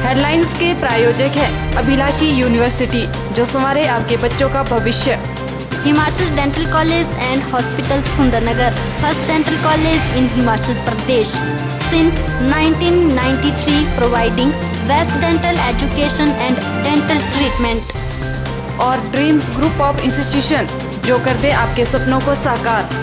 Headlines के प्रायोजक है अभिलाषी यूनिवर्सिटी, जो संवारे आपके बच्चों का भविष्य। Himachal dental college and hospital Sundernagar, first dental college in Himachal Pradesh since 1993, providing best dental education and dental treatment. और ड्रीम्स ग्रुप ऑफ इंस्टीट्यूशन, जो कर दे आपके सपनों को साकार।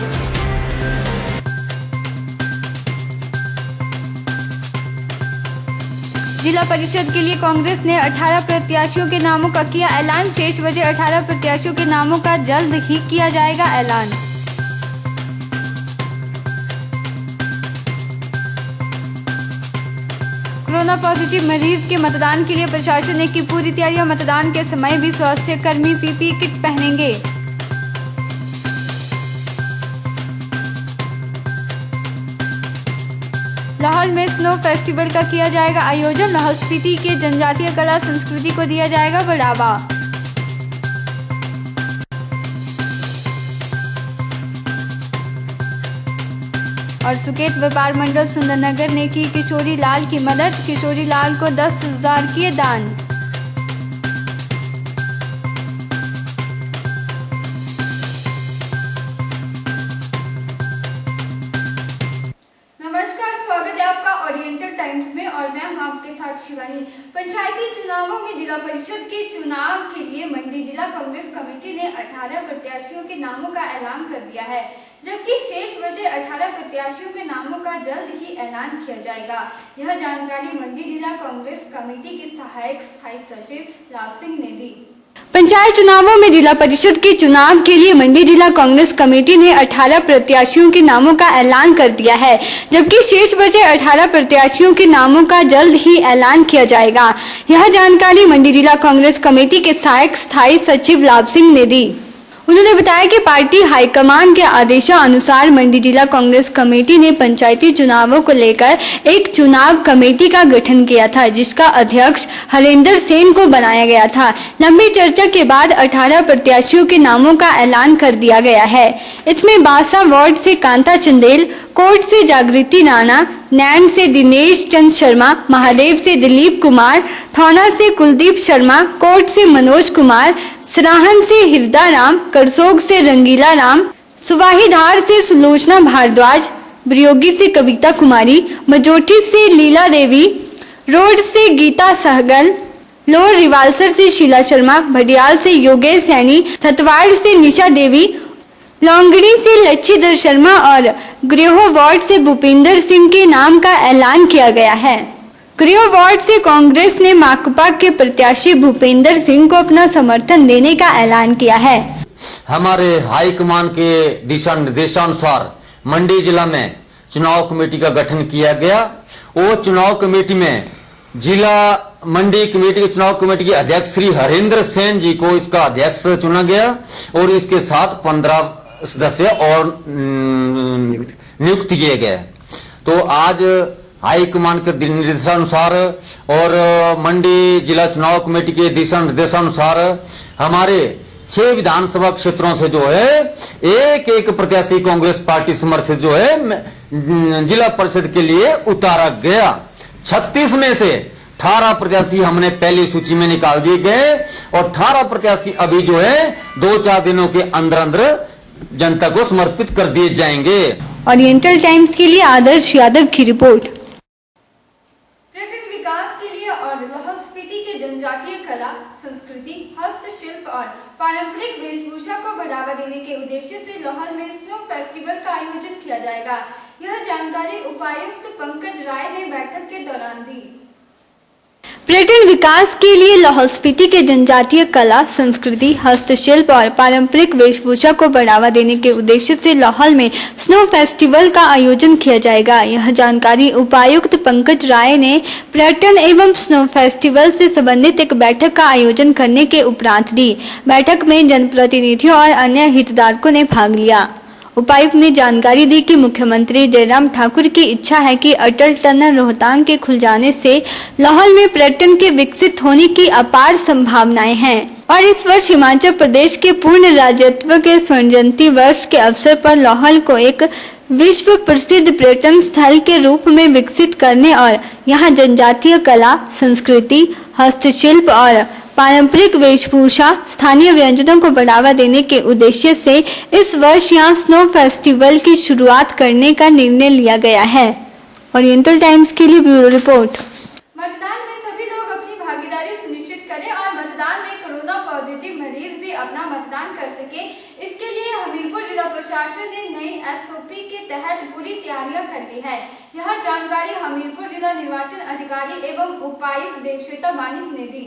जिला परिषद के लिए कांग्रेस ने 18 प्रत्याशियों के नामों का किया ऐलान। शेष बचे 18 प्रत्याशियों के नामों का जल्द ही किया जाएगा ऐलान। कोरोना पॉजिटिव मरीज के मतदान के लिए प्रशासन ने की पूरी तैयारियां। मतदान के समय भी स्वास्थ्य कर्मी पीपीई किट पहनेंगे। लाहौल में स्नो फेस्टिवल का किया जाएगा आयोजन। लाहौल स्पीति के जनजातीय कला संस्कृति को दिया जाएगा बढ़ावा। और सुकेत व्यापार मंडल सुंदरनगर ने की किशोरी लाल की मदद। किशोरी लाल को 10,000 किए दान। नमस्कार, स्वागत है आपका ओरिएंटल टाइम्स में और मैं हूं आपके साथ शिवानी। पंचायती चुनावों में जिला परिषद के चुनाव के लिए मंडी जिला कांग्रेस कमेटी ने 18 प्रत्याशियों के नामों का ऐलान कर दिया है, जबकि शेष बचे 18 प्रत्याशियों के नामों का जल्द ही ऐलान किया जाएगा। यह जानकारी मंडी जिला कांग्रेस कमेटी के सहायक स्थायी सचिव लाभ सिंह ने दी। पंचायत चुनावों में जिला परिषद के चुनाव के लिए मंडी जिला कांग्रेस कमेटी ने 18 प्रत्याशियों के नामों का ऐलान कर दिया है, जबकि शेष बचे 18 प्रत्याशियों के नामों का जल्द ही ऐलान किया जाएगा। यह जानकारी मंडी जिला कांग्रेस कमेटी के सहायक स्थायी सचिव लाभ सिंह ने दी। उन्होंने बताया कि पार्टी हाईकमान के आदेशानुसार मंडी जिला कांग्रेस कमेटी ने पंचायती चुनावों को लेकर एक चुनाव कमेटी का गठन किया था, जिसका अध्यक्ष हरेंद्र सेन को बनाया गया था। लंबी चर्चा के बाद 18 प्रत्याशियों के नामों का ऐलान कर दिया गया है। इसमें बासा वार्ड से कांता चंदेल, कोट से जागृति राणा, नैन से दिनेश चंद शर्मा, महादेव से दिलीप कुमार, थौना से कुलदीप शर्मा, कोट से मनोज कुमार, सराहन से हृदय राम, करसोग से रंगीला राम, सुवाहीधार से सुलोचना भारद्वाज, ब्रियोगी से कविता कुमारी, मजोठी से लीला देवी, रोड से गीता सहगल, लोअर रिवालसर से शीला शर्मा, भडियाल से योगेश सैनी, थतवाड़ से निशा देवी, लौंगड़ी से लच्छीधर शर्मा और गृह वार्ड से भूपिंदर सिंह के नाम का ऐलान किया गया है। गृह वार्ड से कांग्रेस ने माकपा के प्रत्याशी भूपेंद्र सिंह को अपना समर्थन देने का ऐलान किया है। हमारे हाईकमान के दिशा निर्देशानुसार मंडी जिला में चुनाव कमेटी का गठन किया गया। वो चुनाव कमेटी में जिला मंडी कमेटी के चुनाव कमेटी के अध्यक्ष श्री हरेंद्र सेन जी को इसका अध्यक्ष चुना गया और इसके साथ 15 सदस्य और नियुक्त किए गए। तो आज हाईकमान के निर्देशानुसार और मंडी जिला चुनाव कमेटी के दिशा निर्देशानुसार हमारे 6 विधानसभा क्षेत्रों से जो है एक प्रत्याशी कांग्रेस पार्टी समर्थित जो है जिला परिषद के लिए उतारा गया। 36 में से 18 प्रत्याशी हमने पहली सूची में निकाल दिए गए और 18 प्रत्याशी अभी जो है 2-4 दिनों के अंदर अंदर जनता को समर्पित कर दिए जाएंगे। ओरिएंटल टाइम्स के लिए आदर्श यादव की रिपोर्ट। पर्यटन विकास के लिए और लाहौल स्पीति के जनजातीय कला, संस्कृति, हस्तशिल्प और पारंपरिक वेशभूषा को बढ़ावा देने के उद्देश्य से लाहौल में स्नो फेस्टिवल का आयोजन किया जाएगा। यह जानकारी उपायुक्त पंकज राय ने बैठक के दौरान दी। पर्यटन विकास के लिए लाहौल स्पीति के जनजातीय कला, संस्कृति, हस्तशिल्प और पारंपरिक वेशभूषा को बढ़ावा देने के उद्देश्य से लाहौल में स्नो फेस्टिवल का आयोजन किया जाएगा। यह जानकारी उपायुक्त पंकज राय ने पर्यटन एवं स्नो फेस्टिवल से संबंधित एक बैठक का आयोजन करने के उपरांत दी। बैठक में जनप्रतिनिधियों और अन्य हितधारकों ने भाग लिया। उपायुक्त ने जानकारी दी कि मुख्यमंत्री जयराम ठाकुर की इच्छा है कि अटल टनल रोहतांग के खुल जाने से लाहौल में पर्यटन के विकसित होने की अपार संभावनाएं हैं और इस वर्ष हिमाचल प्रदेश के पूर्ण राज्यत्व के स्वर्ण जयंती वर्ष के अवसर पर लाहौल को एक विश्व प्रसिद्ध पर्यटन स्थल के रूप में विकसित करने और यहाँ जनजातीय कला, संस्कृति, हस्तशिल्प और पारंपरिक वेशभूषा, स्थानीय व्यंजनों को बढ़ावा देने के उद्देश्य से इस वर्ष यहाँ स्नो फेस्टिवल की शुरुआत करने का निर्णय लिया गया है। ओरिएंटल टाइम्स के लिए ब्यूरो रिपोर्ट। मतदान में सभी लोग अपनी भागीदारी सुनिश्चित करें और मतदान में कोरोना पॉजिटिव मरीज भी अपना मतदान कर सके। इसके लिए हमीरपुर जिला प्रशासन ने नई एसओपी के तहत पूरी तैयारियां कर ली है। यह जानकारी हमीरपुर जिला निर्वाचन अधिकारी एवं उपायुक्त देवश्वेता मानिक ने दी।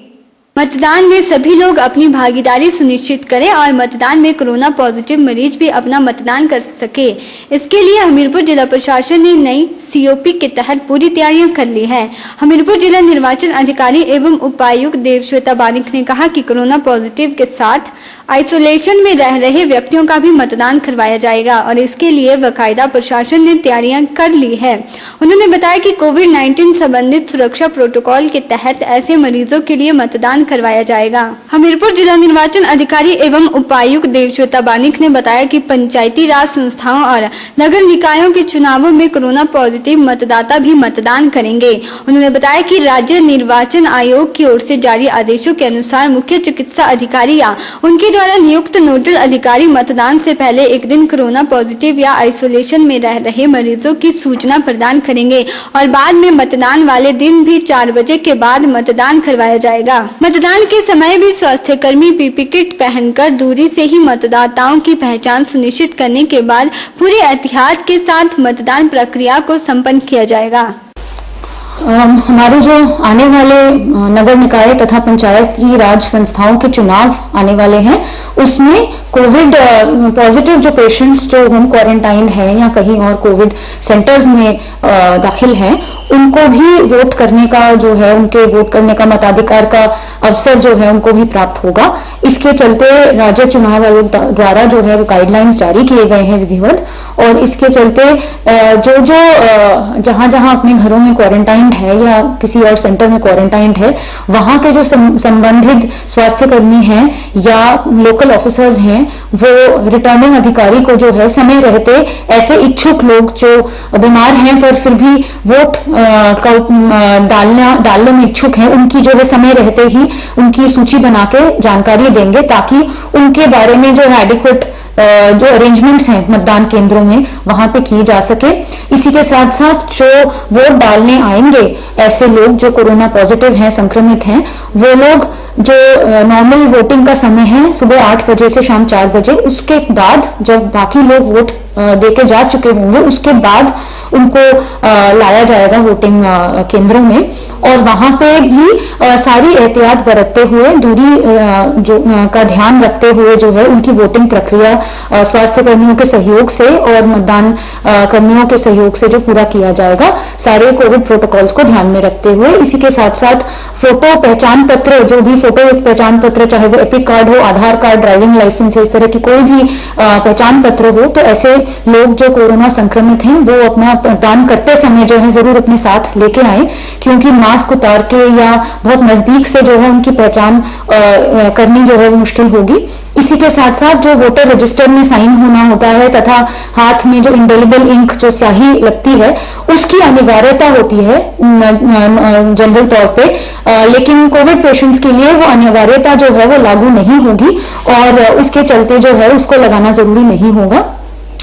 मतदान में सभी लोग अपनी भागीदारी सुनिश्चित करें और मतदान में कोरोना पॉजिटिव मरीज भी अपना मतदान कर सके। इसके लिए हमीरपुर जिला प्रशासन ने नई सीओपी के तहत पूरी तैयारियां कर ली है। हमीरपुर जिला निर्वाचन अधिकारी एवं उपायुक्त देवश्वेता मानिक ने कहा कि कोरोना पॉजिटिव के साथ आइसोलेशन में रह रहे व्यक्तियों का भी मतदान करवाया जाएगा और इसके लिए बाकायदा प्रशासन ने तैयारियां कर ली है। उन्होंने बताया कि कोविड-19 संबंधित सुरक्षा प्रोटोकॉल के तहत ऐसे मरीजों के लिए मतदान करवाया जाएगा। हमीरपुर जिला निर्वाचन अधिकारी एवं उपायुक्त देवश्वेता मानिक ने बताया कि पंचायती राज संस्थाओं और नगर निकायों के चुनावों में कोरोना पॉजिटिव मतदाता भी मतदान करेंगे। उन्होंने बताया कि राज्य निर्वाचन आयोग की ओर से जारी आदेशों के अनुसार मुख्य चिकित्सा अधिकारी या उनके द्वारा नियुक्त नोडल अधिकारी मतदान से पहले एक दिन कोरोना पॉजिटिव या आइसोलेशन में रह रहे मरीजों की सूचना प्रदान करेंगे और बाद में मतदान वाले दिन भी 4 बजे के बाद मतदान करवाया जाएगा। मतदान के समय भी स्वास्थ्य कर्मी पीपी किट पहनकर दूरी से ही मतदाताओं की पहचान सुनिश्चित करने के बाद पूरे एहतियात के साथ मतदान प्रक्रिया को संपन्न किया जाएगा। हमारे जो आने वाले नगर निकाय तथा पंचायती राज संस्थाओं के चुनाव आने वाले हैं उसमें कोविड पॉजिटिव जो पेशेंट्स जो होम क्वारंटाइन है या कहीं और कोविड सेंटर्स में दाखिल हैं उनको भी वोट करने का जो है उनके वोट करने का मताधिकार का अवसर जो है उनको भी प्राप्त होगा। इसके चलते राज्य चुनाव आयोग द्वारा जो है वो गाइडलाइंस जारी किए गए हैं विधिवत और इसके चलते जहां जहां अपने घरों में क्वारंटाइंड है या किसी और सेंटर में क्वारंटाइंड है वहां के जो संबंधित स्वास्थ्य कर्मी हैं या लोकल ऑफिसर्स हैं वो रिटर्निंग अधिकारी को जो है समय रहते ऐसे इच्छुक लोग जो बीमार हैं पर फिर भी वोट डालने में इच्छुक हैं उनकी जो है समय रहते ही उनकी सूची बना के जानकारी देंगे ताकि उनके बारे में जो है एडिक्वेट जो अरेंजमेंट्स हैं मतदान केंद्रों में वहां पे की जा सके। इसी के साथ साथ जो वोट डालने आएंगे ऐसे लोग जो कोरोना पॉजिटिव हैं संक्रमित हैं वो लोग जो नॉर्मल वोटिंग का समय है सुबह 8 बजे से शाम 4 बजे उसके बाद जब बाकी लोग वोट देके जा चुके होंगे उसके बाद उनको लाया जाएगा वोटिंग केंद्रों में और वहां पे भी सारी एहतियात बरतते हुए दूरी का ध्यान रखते हुए जो है उनकी वोटिंग प्रक्रिया स्वास्थ्य कर्मियों के सहयोग से और मतदान कर्मियों के सहयोग से जो पूरा किया जाएगा सारे कोविड प्रोटोकॉल्स को ध्यान में रखते हुए। इसी के साथ साथ फोटो पहचान पत्र जो भी फोटो पहचान पत्र चाहे वो एपिक कार्ड हो, आधार कार्ड, ड्राइविंग लाइसेंस है, इस तरह की कोई भी पहचान पत्र हो तो ऐसे लोग जो कोरोना संक्रमित हैं वो अपना मतदान करते समय जो है जरूर अपने साथ लेके आए क्योंकि मास्क उतार के या बहुत नजदीक से जो है उनकी पहचान करनी जो है वो मुश्किल होगी। इसी के साथ साथ जो वोटर रजिस्टर में साइन होना होता है तथा हाथ में जो इंडेलिबल इंक जो स्याही लगती है उसकी अनिवार्यता होती है जनरल तौर पे, लेकिन कोविड पेशेंट्स के लिए वो अनिवार्यता जो है वो लागू नहीं होगी और उसके चलते जो है उसको लगाना जरूरी नहीं होगा।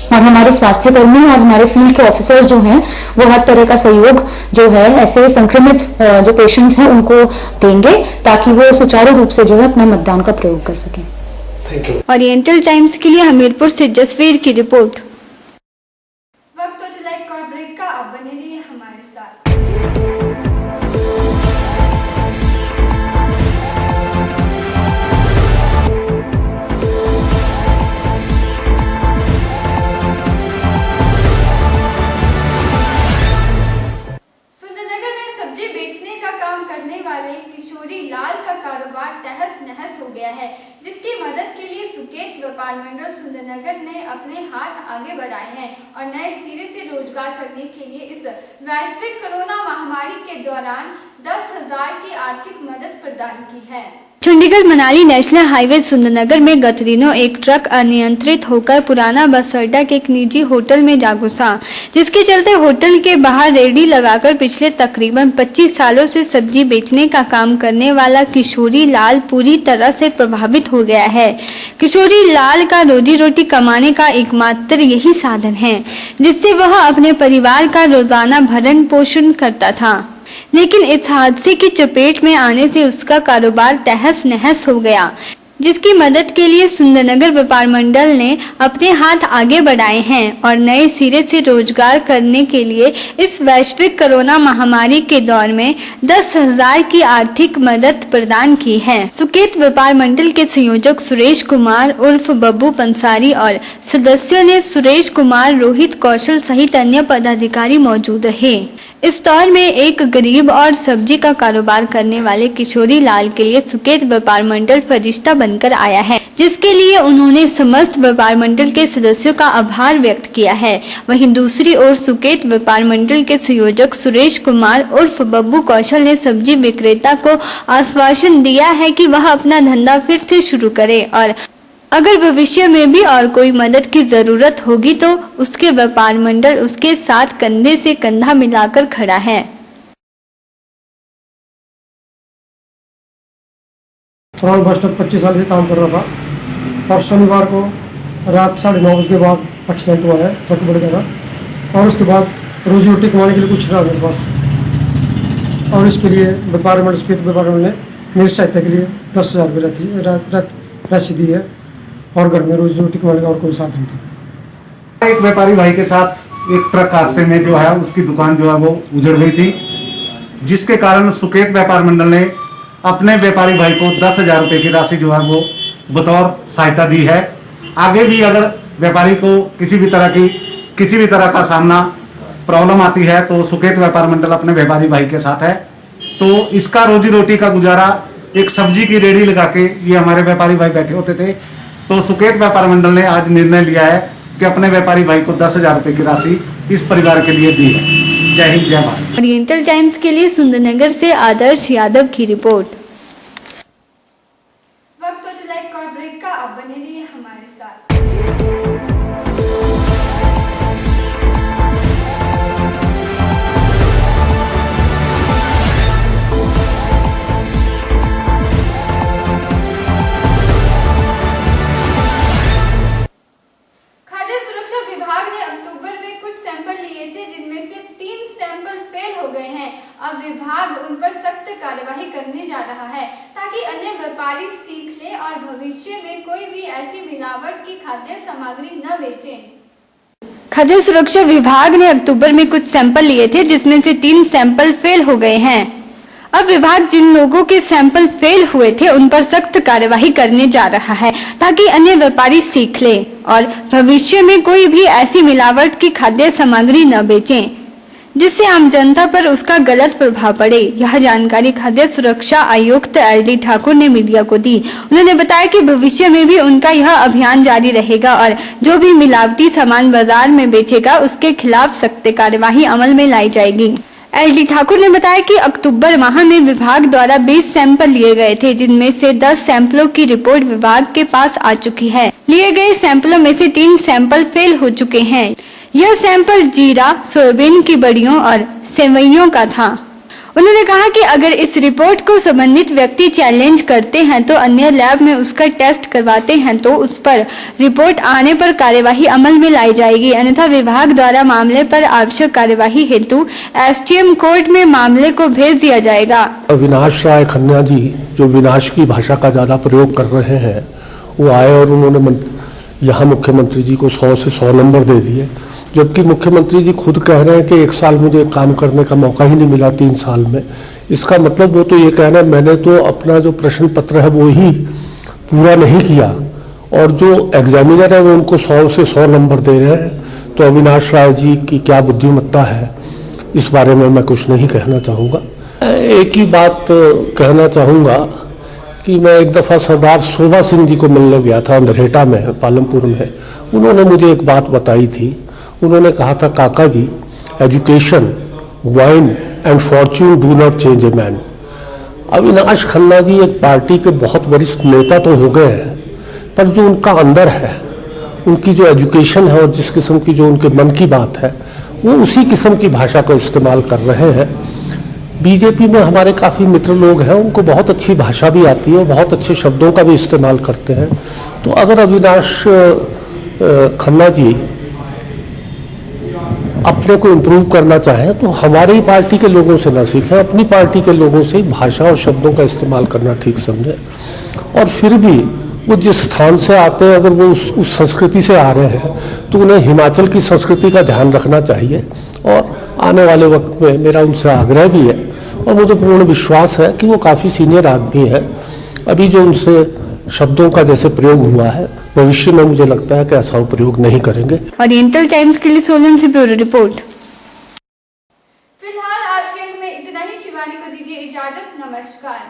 और हमारे स्वास्थ्य कर्मी और हमारे फील्ड के ऑफिसर्स जो हैं वो हर तरह का सहयोग जो है ऐसे संक्रमित जो पेशेंट्स हैं उनको देंगे ताकि वो सुचारू रूप से जो है अपना मतदान का प्रयोग कर सकें। ओरिएंटल टाइम्स के लिए हमीरपुर से जसवीर की रिपोर्ट। वक्त हो चला एक और ब्रेक का, आप बने रहिए हमारे साथ। सुंदरनगर में सब्जी बेचने का काम करने वाले किशोरी लाल का कारोबार तहस नहस हो गया है, जिसकी मदद के लिए सुकेत व्यापार मंडल सुंदरनगर ने अपने हाथ आगे बढ़ाए हैं और नए सिरे से रोजगार करने के लिए इस वैश्विक कोरोना महामारी के दौरान 10,000 की आर्थिक मदद प्रदान की है। चंडीगढ़ मनाली नेशनल हाईवे सुंदरनगर में गत दिनों एक ट्रक अनियंत्रित होकर पुराना बस अड्डा के एक निजी होटल में जा घुसा, जिसके चलते होटल के बाहर रेहड़ी लगाकर पिछले तकरीबन 25 सालों से सब्जी बेचने का काम करने वाला किशोरी लाल पूरी तरह से प्रभावित हो गया है। किशोरी लाल का रोजी रोटी कमाने का एकमात्र यही साधन है, जिससे वह अपने परिवार का रोजाना भरण पोषण करता था। लेकिन इस हादसे की चपेट में आने से उसका कारोबार तहस नहस हो गया, जिसकी मदद के लिए सुंदरनगर व्यापार मंडल ने अपने हाथ आगे बढ़ाए हैं और नए सिरे से रोजगार करने के लिए इस वैश्विक कोरोना महामारी के दौर में 10,000 की आर्थिक मदद प्रदान की है। सुकेत व्यापार मंडल के संयोजक सुरेश कुमार उर्फ बब्बू पंसारी और सदस्यों ने सुरेश कुमार, रोहित कौशल सहित अन्य पदाधिकारी मौजूद रहे। इस दौर में एक गरीब और सब्जी का कारोबार करने वाले किशोरी लाल के लिए सुकेत व्यापार मंडल फरिश्ता बनकर आया है, जिसके लिए उन्होंने समस्त व्यापार मंडल के सदस्यों का आभार व्यक्त किया है। वहीं दूसरी ओर सुकेत व्यापार मंडल के संयोजक सुरेश कुमार उर्फ बब्बू कौशल ने सब्जी विक्रेता को आश्वासन दिया है कि वह अपना धंधा फिर से शुरू करे और अगर भविष्य में भी और कोई मदद की जरूरत होगी तो उसके व्यापार मंडल उसके साथ कंधे से कंधा मिलाकर खड़ा है। पुराना बस स्टॉप 25 साल से काम कर रहा था और शनिवार को रात 9:30 बजे के बाद एक्सीडेंट हुआ है, ट्रक बढ़ गया था और उसके बाद रोजी रोटी कमाने के लिए कुछ रहा मेरे पास और इसके लिए व्यापार मंडल ने मेरी सहायता के लिए 10,000 रुपये राशि दी है और घर में रोजी रोटी कमाने का और कोई साधन नहीं। एक व्यापारी भाई के साथ एक ट्रक हादसे में जो है उसकी दुकान जो है वो उजड़ गई थी, जिसके कारण सुकेत व्यापार मंडल ने अपने व्यापारी भाई को 10,000 रुपये की राशि जो है वो बतौर सहायता दी है। आगे भी अगर व्यापारी को किसी भी तरह का सामना प्रॉब्लम आती है तो सुकेत व्यापार मंडल अपने व्यापारी भाई के साथ है। तो इसका रोजी रोटी का गुजारा एक सब्जी की रेहड़ी लगा के ये हमारे व्यापारी भाई बैठे होते थे। तो सुकेत व्यापार मंडल ने आज निर्णय लिया है कि अपने व्यापारी भाई को 10,000 रुपये की राशि इस परिवार के लिए दी है। जय हिंद, जय भारत। ओरिएंटल टाइम्स के लिए सुंदरनगर से आदर्श यादव की रिपोर्ट। वक्त तो चला एक और ब्रेक का, आप बने रहिए हमारे साथ। खाद्य सुरक्षा विभाग ने अक्टूबर में कुछ सैंपल लिए थे, जिनमें से 3 सैंपल फेल हो गए हैं। अब विभाग उन पर सख्त कार्यवाही करने जा रहा है ताकि अन्य व्यापारी सीख लें और भविष्य में कोई भी ऐसी मिलावट की खाद्य सामग्री न बेचें। खाद्य सुरक्षा विभाग ने अक्टूबर में कुछ सैंपल लिए थे, जिसमें से 3 सैंपल फेल हो गए हैं। अब विभाग जिन लोगों के सैंपल फेल हुए थे उन पर सख्त कार्यवाही करने जा रहा है ताकि अन्य व्यापारी सीख लें और भविष्य में कोई भी ऐसी मिलावट की खाद्य सामग्री न बेचें, जिससे आम जनता पर उसका गलत प्रभाव पड़े। यह जानकारी खाद्य सुरक्षा आयुक्त LD ठाकुर ने मीडिया को दी। उन्होंने बताया कि भविष्य में भी उनका यह अभियान जारी रहेगा और जो भी मिलावटी सामान बाजार में बेचेगा उसके खिलाफ सख्त कार्यवाही अमल में लाई जाएगी। LD ठाकुर ने बताया कि अक्टूबर माह में विभाग द्वारा 20 सैंपल लिए गए थे, जिनमें से 10 सैंपलों की रिपोर्ट विभाग के पास आ चुकी है। लिए गए सैंपलों में से 3 सैंपल फेल हो चुके हैं। यह सैंपल जीरा, सोयाबीन की बड़ियों और सेवइयों का था। उन्होंने कहा कि अगर इस रिपोर्ट को संबंधित व्यक्ति चैलेंज करते हैं तो अन्य लैब में उसका टेस्ट करवाते हैं तो उस पर रिपोर्ट आने पर कार्यवाही अमल में लाई जाएगी, अन्यथा विभाग द्वारा मामले पर आवश्यक कार्यवाही हेतु STM कोर्ट में मामले को भेज दिया जाएगा। अविनाश राय खन्ना जी, जो विनाश की भाषा का ज्यादा प्रयोग कर रहे हैं, वो आए और उन्होंने यहाँ मुख्यमंत्री जी को 100 से 100 नंबर दे दिए, जबकि मुख्यमंत्री जी खुद कह रहे हैं कि 1 साल मुझे काम करने का मौका ही नहीं मिला 3 साल में। इसका मतलब वो तो ये कह रहे हैं मैंने तो अपना जो प्रश्न पत्र है वो ही पूरा नहीं किया और जो एग्जामिनर है वो उनको 100 से 100 नंबर दे रहे हैं। तो अविनाश राय जी की क्या बुद्धिमत्ता है, इस बारे में मैं कुछ नहीं कहना चाहूँगा। एक ही बात कहना चाहूँगा कि मैं एक दफ़ा सरदार शोभा सिंह जी को मिलने गया था अंधरेटा में, पालमपुर में। उन्होंने मुझे एक बात बताई थी। उन्होंने कहा था, Kaka ji, education, wine and fortune do not change a man. Avinash Khanna ji एक पार्टी के बहुत वरिष्ठ नेता तो हो गए हैं, पर जो उनका अंदर है, उनकी जो एजुकेशन है और जिस किस्म की जो उनके मन की बात है, वो उसी किस्म की भाषा का इस्तेमाल कर रहे हैं। बीजेपी में हमारे काफ़ी मित्र लोग हैं, उनको बहुत अच्छी भाषा भी आती है, बहुत अच्छे शब्दों का भी इस्तेमाल करते हैं। तो अगर अविनाश खन्ना जी अपने को इम्प्रूव करना चाहें तो हमारी ही पार्टी के लोगों से ना सीखें, अपनी पार्टी के लोगों से भाषा और शब्दों का इस्तेमाल करना ठीक समझें। और फिर भी वो जिस स्थान से आते हैं, अगर वो उस संस्कृति से आ रहे हैं तो उन्हें हिमाचल की संस्कृति का ध्यान रखना चाहिए। और आने वाले वक्त में मेरा उनसे आग्रह भी है और मुझे पूर्ण विश्वास है कि वो काफ़ी सीनियर आदमी है। अभी जो उनसे शब्दों का जैसे प्रयोग हुआ है, भविष्य में मुझे लगता है कि ऐसा प्रयोग नहीं करेंगे। ओरिएंटल टाइम्स के लिए सोलन से ब्यूरो रिपोर्ट। फिलहाल आज के अंक में इतना ही। शिवानी को दीजिए इजाजत। नमस्कार।